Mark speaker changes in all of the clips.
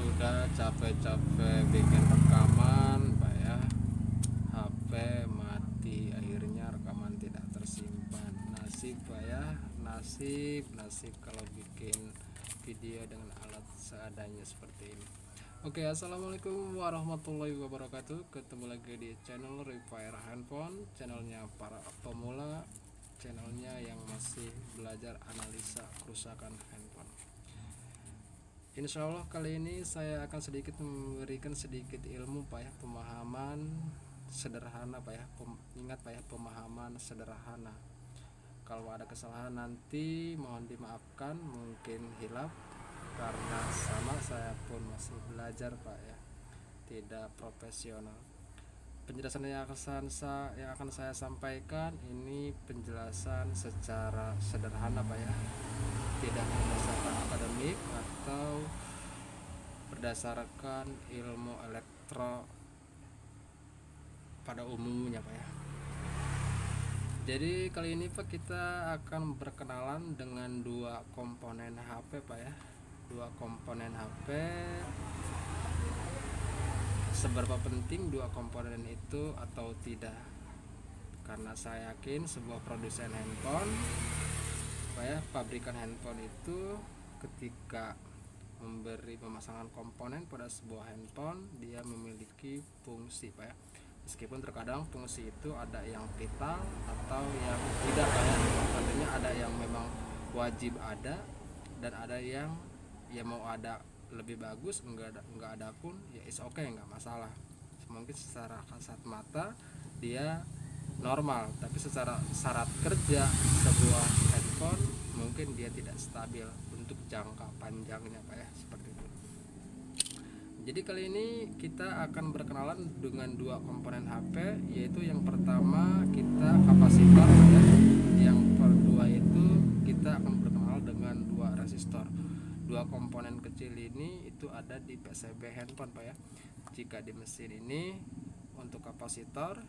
Speaker 1: Sudah capek-capek bikin rekaman Pak ya, HP mati, akhirnya rekaman tidak tersimpan. Nasib Pak ya, nasib kalau bikin video dengan alat seadanya seperti ini. Oke, assalamualaikum warahmatullahi wabarakatuh. Ketemu lagi di channel Repair Handphone, channelnya para pemula, channelnya yang masih belajar analisa kerusakan handphone. Insya Allah kali ini saya akan sedikit memberikan sedikit ilmu Pak ya, pemahaman sederhana Pak ya. Ingat Pak ya, pemahaman sederhana. Kalau ada kesalahan nanti mohon dimaafkan, mungkin hilaf karena sama saya pun masih belajar Pak ya, tidak profesional. Penjelasan yang akan saya sampaikan ini penjelasan secara sederhana Pak ya, tidak berdasarkan akademik atau berdasarkan ilmu elektro pada umumnya Pak ya. Jadi kali ini Pak kita akan berkenalan dengan dua komponen HP Pak ya. Dua komponen HP, seberapa penting dua komponen itu atau tidak, karena saya yakin sebuah produsen handphone Pak ya, pabrikan handphone itu ketika memberi pemasangan komponen pada sebuah handphone, dia memiliki fungsi Pak ya. Meskipun terkadang fungsi itu ada yang vital atau yang tidak Pak ya. Artinya ada yang memang wajib ada dan ada yang ya mau ada lebih bagus, enggak ada pun ya is oke, enggak masalah. Mungkin secara kasat mata dia normal, tapi secara syarat kerja sebuah handphone mungkin dia tidak stabil untuk jangka panjangnya Pak ya, seperti itu. Jadi kali ini kita akan berkenalan dengan dua komponen HP, yaitu yang pertama kita kapasitor ya. Yang kedua itu kita akan berkenalan dengan dua resistor. Dua komponen kecil ini itu ada di PCB handphone Pak ya. Jika di mesin ini untuk kapasitor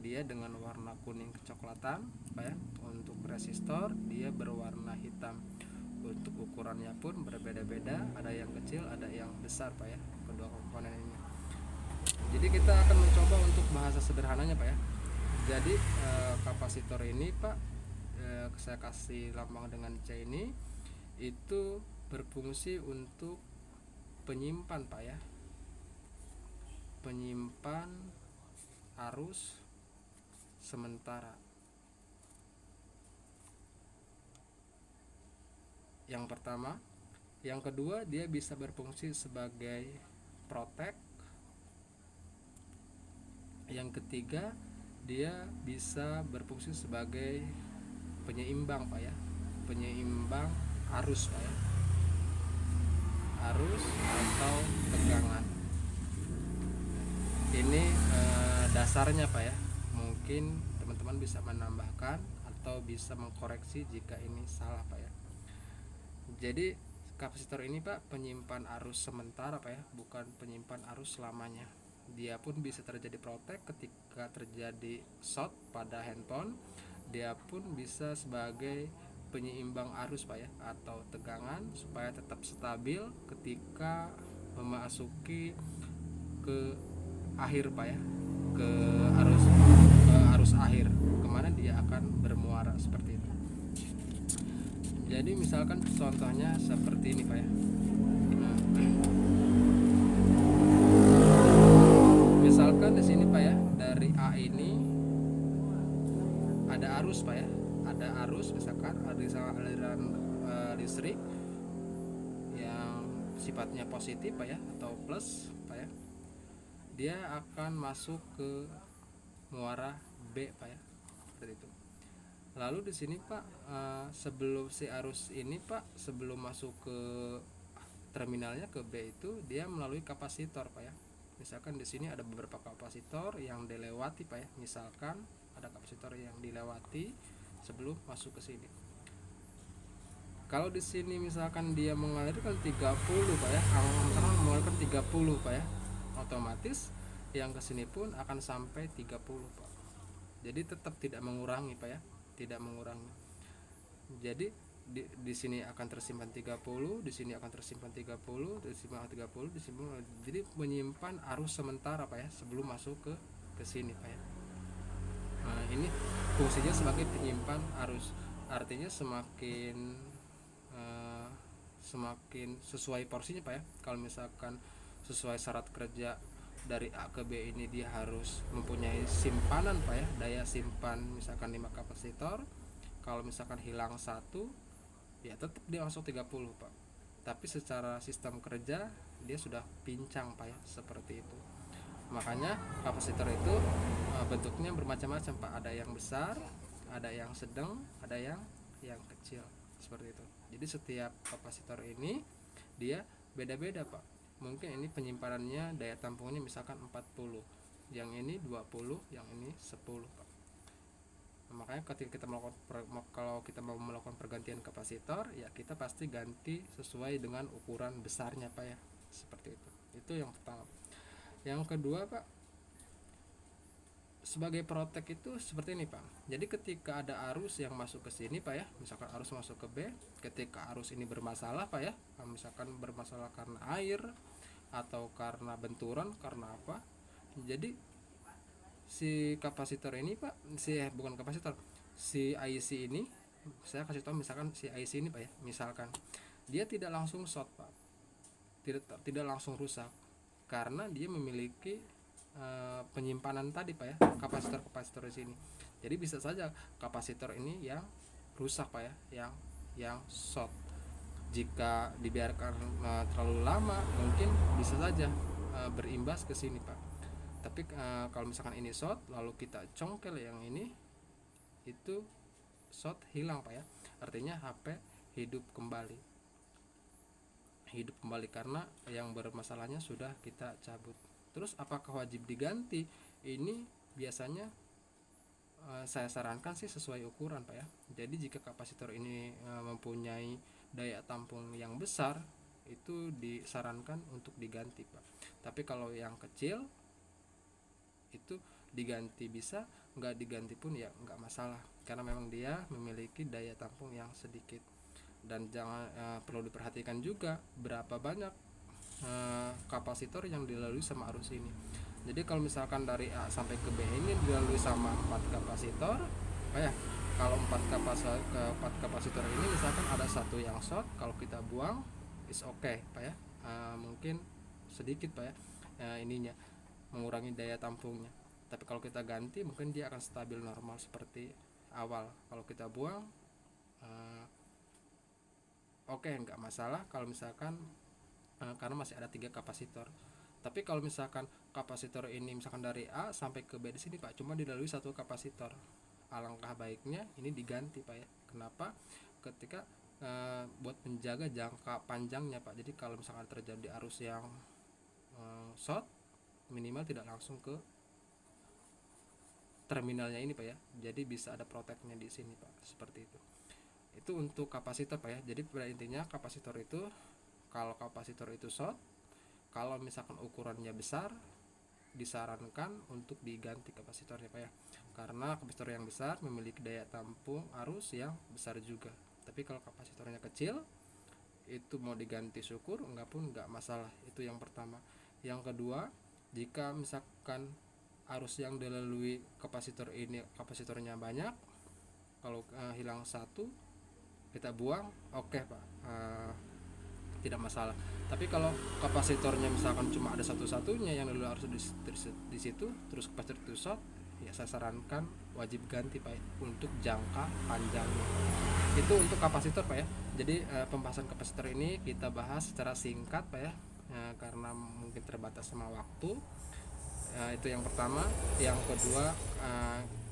Speaker 1: dia dengan warna kuning kecoklatan Pak ya. Untuk resistor dia berwarna hitam. Untuk ukurannya pun berbeda-beda, ada yang kecil, ada yang besar Pak ya, kedua komponen ini. Jadi kita akan mencoba untuk bahasa sederhananya Pak ya. Jadi kapasitor ini Pak, saya kasih lambang dengan C ini, itu berfungsi untuk penyimpan Pak ya, penyimpan arus sementara. Yang pertama, yang kedua dia bisa berfungsi sebagai protek. Yang ketiga dia bisa berfungsi sebagai penyeimbang Pak ya, penyeimbang arus Pak ya, arus atau tegangan. Ini dasarnya Pak ya. Mungkin teman-teman bisa menambahkan atau bisa mengkoreksi jika ini salah Pak ya. Jadi kapasitor ini Pak penyimpan arus sementara Pak ya, bukan penyimpan arus selamanya. Dia pun bisa terjadi protek ketika terjadi short pada handphone. Dia pun bisa sebagai penyeimbang arus Pak ya, atau tegangan supaya tetap stabil ketika memasuki ke akhir Pak ya, ke arus akhir kemana dia akan bermuara seperti itu. Jadi misalkan contohnya seperti ini Pak ya. Misalkan di sini Pak ya, dari A ini ada arus Pak ya, ada arus, misalkan ada aliran listrik yang sifatnya positif Pak ya, atau plus Pak ya. Dia akan masuk ke muara B Pak ya, seperti itu. Lalu di sini Pak, sebelum si arus ini Pak, sebelum masuk ke terminalnya ke B itu dia melalui kapasitor Pak ya. Misalkan di sini ada beberapa kapasitor yang dilewati Pak ya. Misalkan ada kapasitor yang dilewati sebelum masuk ke sini. Kalau di sini misalkan dia mengalirkan 30 Pak ya, misalkan mengalirkan 30 Pak ya, otomatis yang ke sini pun akan sampai 30 Pak. Jadi tetap tidak mengurangi Pak ya, tidak mengurangi. Jadi di sini akan tersimpan 30, di sini akan tersimpan 30, di sini 30, di sini, jadi menyimpan arus sementara Pak ya sebelum masuk ke sini Pak ya. Nah, ini fungsinya sebagai penyimpan arus. Artinya semakin sesuai porsinya Pak ya. Kalau misalkan sesuai syarat kerja dari A ke B ini dia harus mempunyai simpanan Pak ya, daya simpan misalkan 5 kapasitor. Kalau misalkan hilang satu ya tetap dia langsung 30 Pak. Tapi secara sistem kerja dia sudah pincang Pak ya, seperti itu. Makanya kapasitor itu bentuknya bermacam-macam Pak. Ada yang besar, ada yang sedang, ada yang kecil, seperti itu. Jadi setiap kapasitor ini dia beda-beda Pak. Mungkin ini penyimpanannya daya tampungnya misalkan 40, yang ini 20, yang ini 10 Pak. Makanya ketika kita kalau kita mau melakukan pergantian kapasitor ya kita pasti ganti sesuai dengan ukuran besarnya Pak ya, seperti itu yang pertama. Yang kedua Pak, sebagai protek itu seperti ini Pak. Jadi ketika ada arus yang masuk ke sini Pak ya, misalkan arus masuk ke B, ketika arus ini bermasalah Pak ya, misalkan bermasalah karena air atau karena benturan, karena apa, jadi si kapasitor ini Pak, bukan kapasitor, si IC ini, saya kasih tahu misalkan si IC ini Pak ya, misalkan dia tidak langsung short Pak, tidak langsung rusak karena dia memiliki penyimpanan tadi Pak ya, kapasitor di sini. Jadi bisa saja kapasitor ini yang rusak Pak ya, yang short. Jika dibiarkan terlalu lama mungkin bisa saja berimbas ke sini Pak. Tapi kalau misalkan ini short lalu kita congkel yang ini, itu short hilang Pak ya. Artinya HP hidup kembali karena yang bermasalahnya sudah kita cabut. Terus apakah wajib diganti? Ini biasanya saya sarankan sih sesuai ukuran Pak ya. Jadi jika kapasitor ini mempunyai daya tampung yang besar, itu disarankan untuk diganti Pak. Tapi kalau yang kecil itu diganti bisa, nggak diganti pun ya nggak masalah, karena memang dia memiliki daya tampung yang sedikit. Dan jangan perlu diperhatikan juga berapa banyak kapasitor yang dilalui sama arus ini. Jadi kalau misalkan dari A sampai ke B ini dilalui sama 4 kapasitor Pak ya, kalau 4 kapasitor ini misalkan ada satu yang short, kalau kita buang is okay Pak ya, mungkin sedikit Pak ya, ininya mengurangi daya tampungnya. Tapi kalau kita ganti mungkin dia akan stabil normal seperti awal. Kalau kita buang oke, nggak masalah kalau misalkan karena masih ada 3 kapasitor. Tapi kalau misalkan kapasitor ini misalkan dari A sampai ke B di sini Pak cuma dilalui 1 kapasitor, alangkah baiknya ini diganti Pak ya. Kenapa? Ketika buat menjaga jangka panjangnya Pak. Jadi kalau misalkan terjadi arus yang short, minimal tidak langsung ke terminalnya ini Pak ya. Jadi bisa ada proteknya di sini Pak, seperti itu. Itu untuk kapasitor Pak ya. Jadi pada intinya kapasitor itu, kalau kapasitor itu short, kalau misalkan ukurannya besar, disarankan untuk diganti kapasitornya Pak ya. Karena kapasitor yang besar memiliki daya tampung arus yang besar juga. Tapi kalau kapasitornya kecil, itu mau diganti syukur, enggak pun enggak masalah. Itu yang pertama. Yang kedua, jika misalkan arus yang dilalui kapasitor ini kapasitornya banyak, kalau hilang satu kita buang, oke Pak, tidak masalah. Tapi kalau kapasitornya misalkan cuma ada satu-satunya yang dilalui arus di situ, terus kapasitor itu short, ya saya sarankan wajib ganti Pak ya, untuk jangka panjangnya. Itu untuk kapasitor Pak ya. Jadi pembahasan kapasitor ini kita bahas secara singkat Pak ya, karena mungkin terbatas sama waktu. Itu yang pertama. Yang kedua,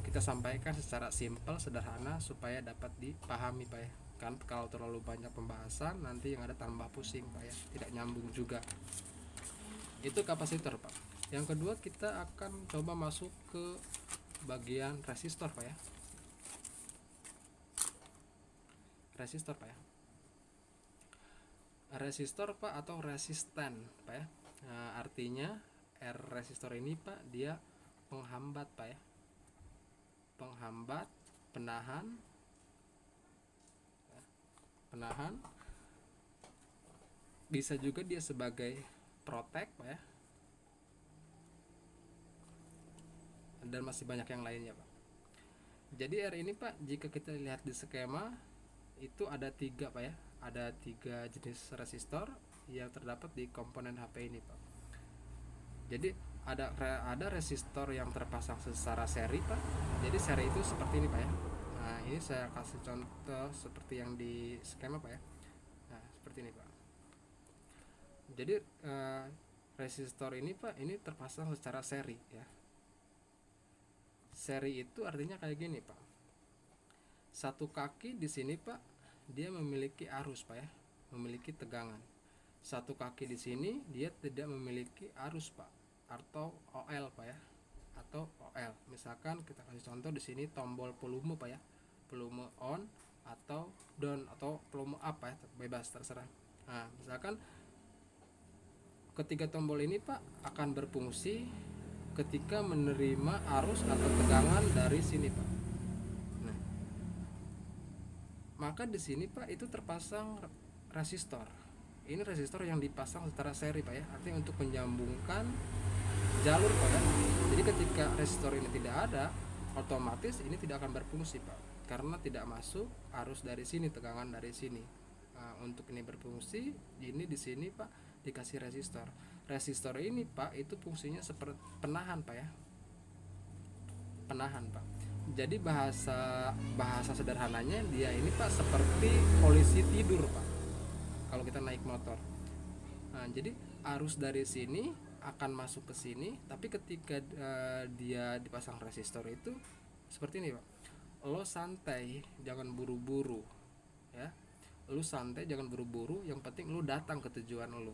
Speaker 1: kita sampaikan secara simpel, sederhana supaya dapat dipahami Pak ya. Kan kalau terlalu banyak pembahasan nanti yang ada tambah pusing Pak ya, tidak nyambung juga. Itu kapasitor Pak. Yang kedua kita akan coba masuk ke bagian resistor Pak ya. Resistor Pak ya. Resistor Pak atau resisten Pak ya. Artinya R resistor ini Pak dia penghambat Pak ya. Penghambat, penahan penahan, bisa juga dia sebagai protect Pak ya, dan masih banyak yang lainnya Pak. Jadi R ini Pak, jika kita lihat di skema itu ada 3 Pak ya, ada 3 jenis resistor yang terdapat di komponen HP ini Pak. Jadi ada resistor yang terpasang secara seri Pak. Jadi seri itu seperti ini Pak ya. Nah ini saya kasih contoh seperti yang di skema Pak ya. Nah seperti ini Pak. Jadi resistor ini Pak, ini terpasang secara seri ya. Seri itu artinya kayak gini Pak. Satu kaki di sini Pak, dia memiliki arus Pak ya, memiliki tegangan. Satu kaki di sini dia tidak memiliki arus Pak, atau OL Pak ya, atau OL. Misalkan kita kasih contoh di sini tombol volume Pak ya, volume on atau down atau volume up Pak ya, bebas terserah. Nah misalkan ketiga tombol ini Pak akan berfungsi ketika menerima arus atau tegangan dari sini Pak. Nah, maka di sini Pak itu terpasang resistor. Ini resistor yang dipasang secara seri Pak ya, artinya untuk menyambungkan jalur Pak ya. Jadi ketika resistor ini tidak ada, otomatis ini tidak akan berfungsi Pak, karena tidak masuk arus dari sini, tegangan dari sini. Nah, untuk ini berfungsi, ini di sini Pak dikasih resistor. Resistor ini Pak itu fungsinya seperti penahan Pak ya, penahan Pak. Jadi bahasa sederhananya dia ini Pak seperti polisi tidur Pak kalau kita naik motor. Nah, jadi arus dari sini akan masuk ke sini, tapi ketika dia dipasang resistor itu seperti ini Pak. Lo santai, jangan buru-buru ya. Lu santai, jangan buru-buru, yang penting lu datang ke tujuan lu.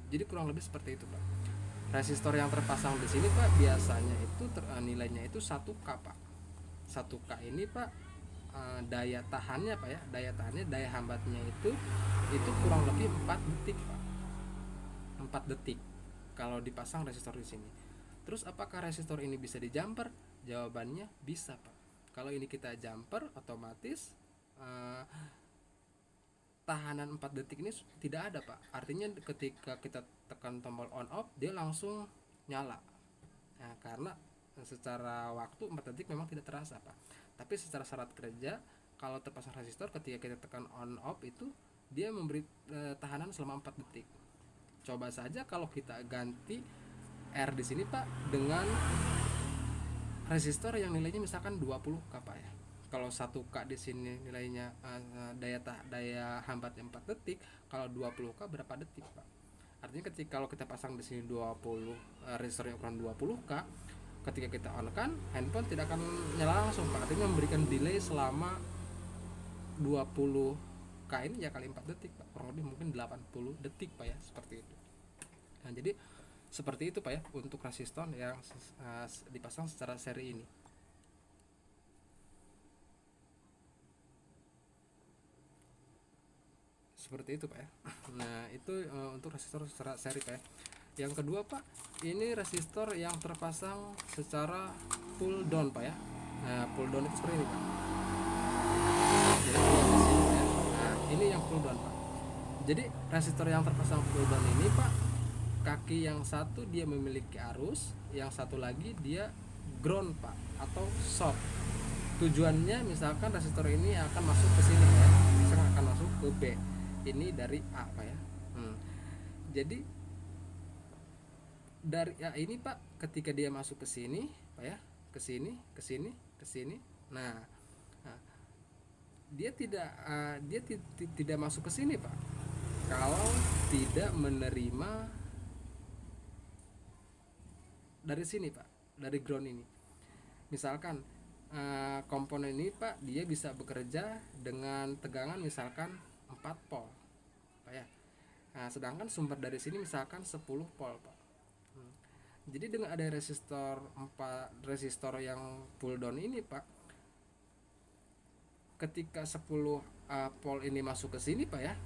Speaker 1: Jadi kurang lebih seperti itu Pak. Resistor yang terpasang di sini Pak biasanya itu nilainya itu 1K Pak. 1K ini Pak daya tahannya Pak ya, daya hambatnya itu kurang lebih 4 detik Pak. 4 detik kalau dipasang resistor di sini. Terus apakah resistor ini bisa dijumper? Jawabannya bisa Pak. Kalau ini kita jumper, otomatis tahanan 4 detik ini tidak ada Pak. Artinya ketika kita tekan tombol on off, dia langsung nyala. Nah, karena secara waktu 4 detik memang tidak terasa Pak. Tapi secara syarat kerja, kalau terpasang resistor ketika kita tekan on off itu dia memberi tahanan selama 4 detik. Coba saja kalau kita ganti R di sini Pak dengan resistor yang nilainya misalkan 20K Pak ya. Kalau 1K di sini nilainya daya hambatnya 4 detik, kalau 20K berapa detik Pak? Artinya ketika kalau kita pasang di sini 20 resistor yang ukuran 20K, ketika kita on kan handphone tidak akan nyala langsung Pak. Artinya memberikan delay selama 20K ini ya kali 4 detik Pak. Kurang lebih mungkin 80 detik Pak ya, seperti itu. Nah, jadi seperti itu Pak ya untuk resistor yang dipasang secara seri ini. Seperti itu Pak ya. Nah itu untuk resistor secara seri Pak ya. Yang kedua Pak, ini resistor yang terpasang secara pull down Pak ya. Nah pull down itu seperti ini Pak. Jadi Pak ya. Nah ini yang pull down Pak. Jadi resistor yang terpasang pull down ini Pak, kaki yang satu dia memiliki arus, yang satu lagi dia ground Pak atau short. Tujuannya misalkan resistor ini akan masuk ke sini ya, misalkan akan masuk ke B. Ini dari A Pak ya. Jadi dari A ini Pak, ketika dia masuk ke sini Pak ya, ke sini, ke sini, ke sini. Nah dia tidak masuk ke sini Pak kalau tidak menerima dari sini Pak, dari ground ini. Misalkan komponen ini Pak dia bisa bekerja dengan tegangan misalkan 4 volt Pak ya. Nah, sedangkan sumber dari sini misalkan 10 volt Pak. Jadi dengan ada resistor yang pull down ini Pak, ketika 10 volt ini masuk ke sini Pak ya,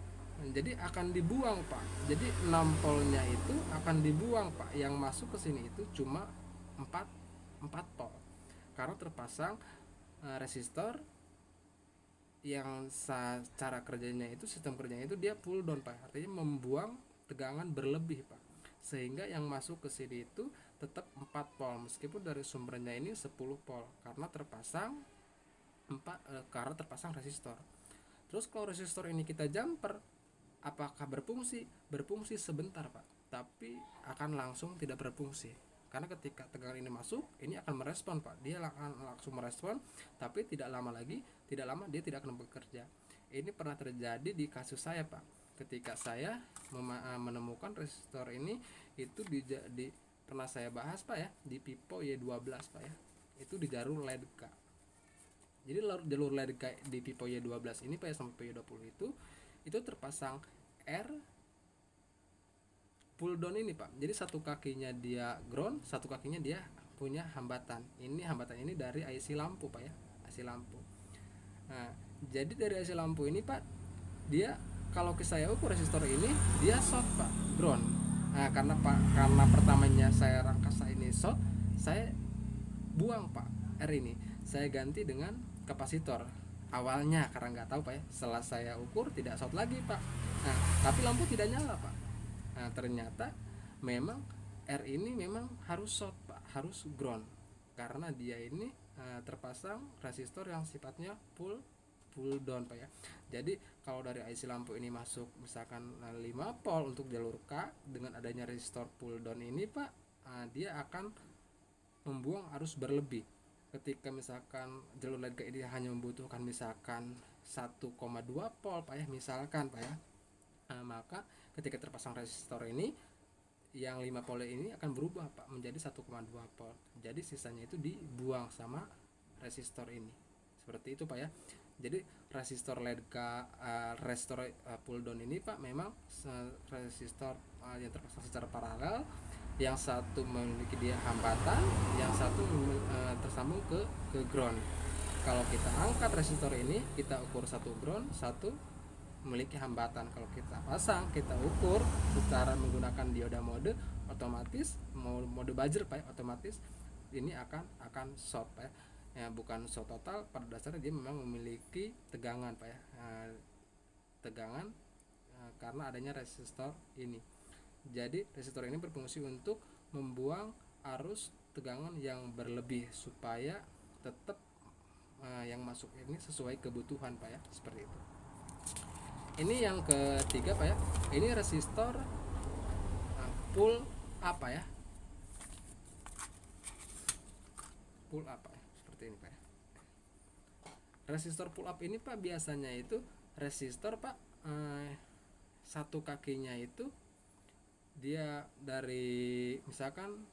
Speaker 1: jadi akan dibuang Pak. Jadi 6 voltnya itu akan dibuang Pak. Yang masuk ke sini itu cuma 4 volt. Karena terpasang resistor cara kerjanya itu, sistem kerjanya itu dia pull down Pak, artinya membuang tegangan berlebih Pak, sehingga yang masuk ke sini itu tetap 4 volt meskipun dari sumbernya ini 10 volt karena terpasang resistor. Terus kalau resistor ini kita jumper, apakah berfungsi sebentar Pak, tapi akan langsung tidak berfungsi, karena ketika tegangan ini masuk, ini akan merespon Pak, dia akan langsung merespon, tapi tidak lama dia tidak akan bekerja. Ini pernah terjadi di kasus saya Pak, ketika saya menemukan resistor ini, itu pernah saya bahas Pak ya, di Pipo Y12 Pak ya, itu di jalur LED-K. Jadi jalur LED-K di Pipo Y12 ini Pak ya, sampai Y20 itu terpasang R pull down ini Pak. Jadi satu kakinya dia ground, satu kakinya dia punya hambatan. Hambatan ini dari IC lampu Pak ya, IC lampu. Nah, jadi dari IC lampu ini Pak, dia kalau saya ukur resistor ini dia short Pak, ground. Nah, karena pertamanya saya rangkasa ini short, saya buang Pak R ini, saya ganti dengan kapasitor awalnya karena nggak tahu Pak ya. Setelah saya ukur tidak short lagi Pak. Nah, tapi lampu tidak nyala Pak. Nah, ternyata memang R ini memang harus short Pak, harus ground, karena dia ini terpasang resistor yang sifatnya pull down Pak ya. Jadi kalau dari IC lampu ini masuk misalkan 5 volt untuk jalur K, dengan adanya resistor pull down ini Pak, dia akan membuang arus berlebih. Ketika misalkan jalur LED ini hanya membutuhkan misalkan 1,2 volt Pak ya, misalkan Pak ya, maka ketika terpasang resistor ini, yang 5 volt ini akan berubah Pak menjadi 1,2 volt. Jadi sisanya itu dibuang sama resistor ini. Seperti itu Pak ya. Jadi resistor LED resistor pull down ini Pak memang resistor yang terpasang secara paralel, yang satu memiliki dia hambatan, yang satu tersambung ke ground. Kalau kita angkat resistor ini, kita ukur satu ground, satu memiliki hambatan. Kalau kita pasang, kita ukur secara menggunakan dioda mode, otomatis mode buzzer Pak ya, otomatis ini akan short Pak ya. Ya, bukan short total, pada dasarnya dia memang memiliki tegangan Pak ya, tegangan karena adanya resistor ini. Jadi resistor ini berfungsi untuk membuang arus tegangan yang berlebih supaya tetap yang masuk ini sesuai kebutuhan Pak ya, seperti itu. Ini yang ketiga Pak ya, ini resistor pull up Pak ya, pull up Pak ya, seperti ini Pak ya. Resistor pull up ini Pak biasanya itu resistor Pak, satu kakinya itu dia dari misalkan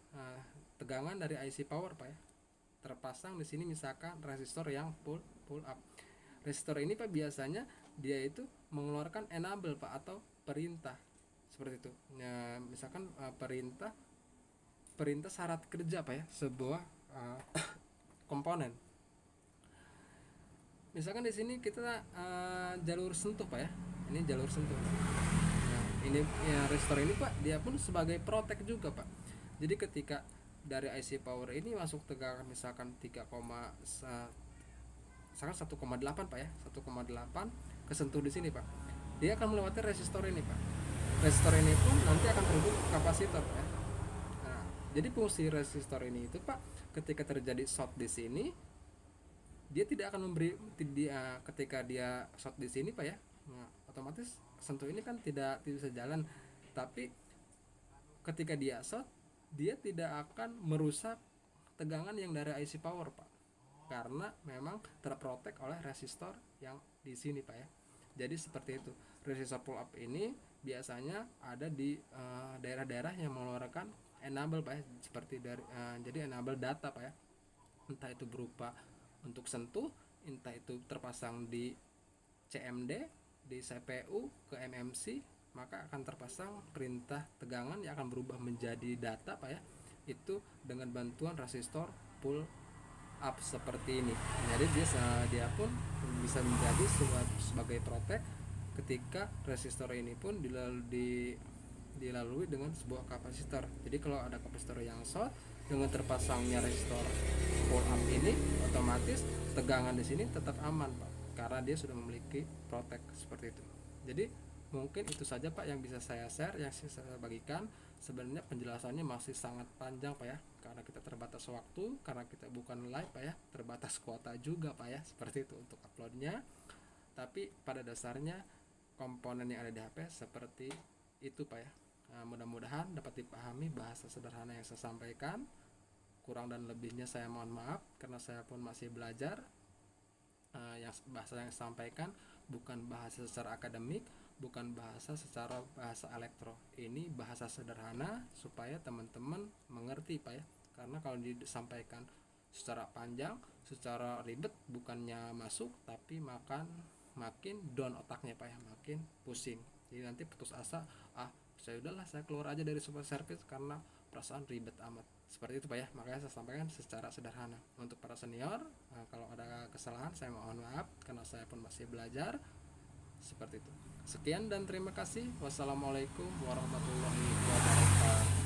Speaker 1: tegangan dari IC power Pak ya, terpasang di sini misalkan resistor yang pull up. Resistor ini Pak biasanya dia itu mengeluarkan enable Pak atau perintah seperti itu. Ya, misalkan perintah syarat kerja Pak ya, sebuah komponen. Misalkan di sini kita jalur sentuh Pak ya. Ini jalur sentuh. Nah, ini ya, resistor ini Pak, dia pun sebagai protek juga Pak. Jadi ketika dari IC power ini masuk tegangan misalkan 1,8 Pak ya, 1,8 kesentuh di sini Pak, dia akan melewati resistor ini Pak. Resistor ini pun nanti akan terhubung ke kapasitor Pak ya. Nah, jadi fungsi resistor ini itu Pak, ketika terjadi short di sini, dia tidak akan ketika dia short di sini Pak ya, nah, otomatis sentuh ini kan tidak bisa jalan. Tapi ketika dia short, dia tidak akan merusak tegangan yang dari IC power Pak, karena memang terprotek oleh resistor yang di sini Pak ya. Jadi seperti itu. Resistor pull up ini biasanya ada di daerah-daerah yang mengeluarkan enable Pak ya, seperti dari jadi enable data Pak ya. Entah itu berupa untuk sentuh, entah itu terpasang di CMD, di CPU ke MMC, maka akan terpasang perintah tegangan yang akan berubah menjadi data Pak ya. Itu dengan bantuan resistor pull up seperti ini. Jadi dia pun bisa menjadi sebagai protek ketika resistor ini pun dilalui dengan sebuah kapasitor. Jadi kalau ada kapasitor yang short, dengan terpasangnya resistor pull up ini, otomatis tegangan di sini tetap aman Pak, karena dia sudah memiliki protek seperti itu. Jadi mungkin itu saja Pak yang bisa saya share, yang saya bagikan. Sebenarnya penjelasannya masih sangat panjang Pak ya, karena kita terbatas waktu, karena kita bukan live Pak ya, terbatas kuota juga Pak ya, seperti itu untuk uploadnya. Tapi pada dasarnya komponen yang ada di HP seperti itu Pak ya. Nah, mudah-mudahan dapat dipahami bahasa sederhana yang saya sampaikan. Kurang dan lebihnya saya mohon maaf, karena saya pun masih belajar. Yang bahasa yang saya sampaikan bukan bahasa secara akademik, bukan bahasa secara bahasa elektro. Ini bahasa sederhana supaya teman-teman mengerti Pak ya. Karena kalau disampaikan secara panjang, secara ribet, bukannya masuk tapi makin down otaknya Pak ya, makin pusing. Jadi nanti putus asa, saya udahlah saya keluar aja dari support service karena perasaan ribet amat. Seperti itu Pak ya, makanya saya sampaikan secara sederhana. Untuk para senior, kalau ada kesalahan saya mohon maaf karena saya pun masih belajar. Seperti itu. Sekian dan terima kasih. Wassalamualaikum warahmatullahi wabarakatuh.